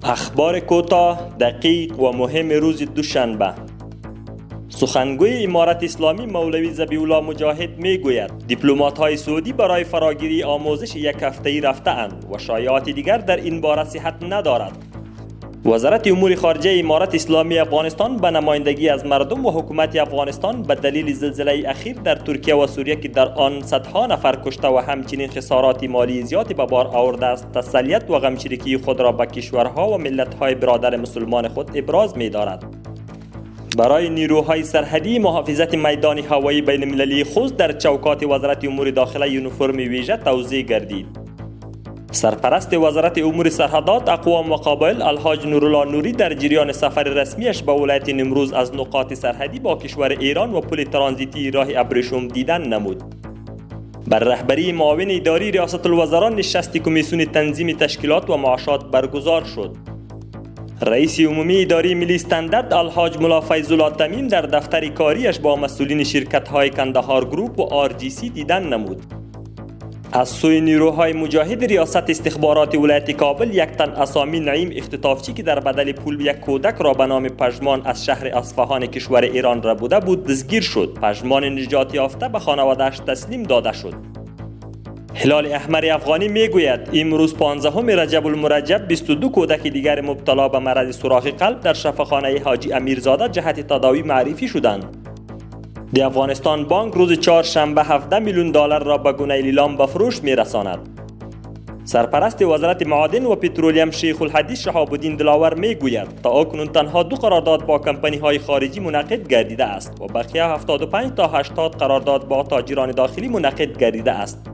اخبار کوتاه، دقیق و مهم روز دوشنبه. سخنگوی امارت اسلامی مولوی ذبیح‌الله مجاهد میگوید دیپلمات‌های سعودی برای فراگیری آموزش یک هفته‌ای رفته‌اند و شایعات دیگر در این باره صحت ندارد. وزارت امور خارجه امارت اسلامی افغانستان به نمایندگی از مردم و حکومت افغانستان به دلیل زلزله اخیر در ترکیه و سوریه که در آن صدها نفر کشته و همچنین خسارات مالی زیادی به بار آورده است، تسلیت و غمشریکی خود را به کشورها و ملت‌های برادر مسلمان خود ابراز می‌دارد. برای نیروهای سرحدی محافظت میدان هوایی بین المللی خوست در چوکات وزارت امور داخله یونیفرم ویژه توزیع گردید. سرپرست وزارت امور سرحدات اقوام و قبایل الحاج نورالله نوری در جریان سفر رسمیش به ولایت نیمروز از نقاط سرحدی با کشور ایران و پل ترانزیتی راه ابریشم دیدن نمود. بر رهبری معاون اداری ریاست الوزرا نشست کمیسیون تنظیم تشکیلات و معاشات برگزار شد. رئیس عمومی اداره ملی استاندارد الحاج ملا فیض الله تمیم در دفتر کاریش با مسئولین شرکت‌های کندهار گروپ و RGC دیدن نمود. از سوی نیروهای مجاهد ریاست استخبارات ولایت کابل یک تن اسامی نعیم اختطافچی که در بدل پول یک کودک را به نام پژمان از شهر اصفهان کشور ایران ربوده بود دستگیر شد. پژمان نجات یافته به خانواده‌اش تسلیم داده شد. هلال احمر افغانی میگوید امروز 15 رجب المرجب 22 کودک دیگر مبتلا به مرض سوراخ قلب در شفاخانه حاجی امیرزاده جهت تداوی معرفی شدند. دی افغانستان بانک روز چهارشنبه 17 میلیون دلار را به گونه لیلام به فروش میرساند. سرپرست وزارت معادن و پترولیم شیخ الحدیث شهاب الدین دلاور میگوید تا اکنون تنها 2 قرارداد با کمپانی های خارجی منعقد گردیده است و بقیه 75 تا 80 قرارداد با تاجران داخلی منعقد گردیده است.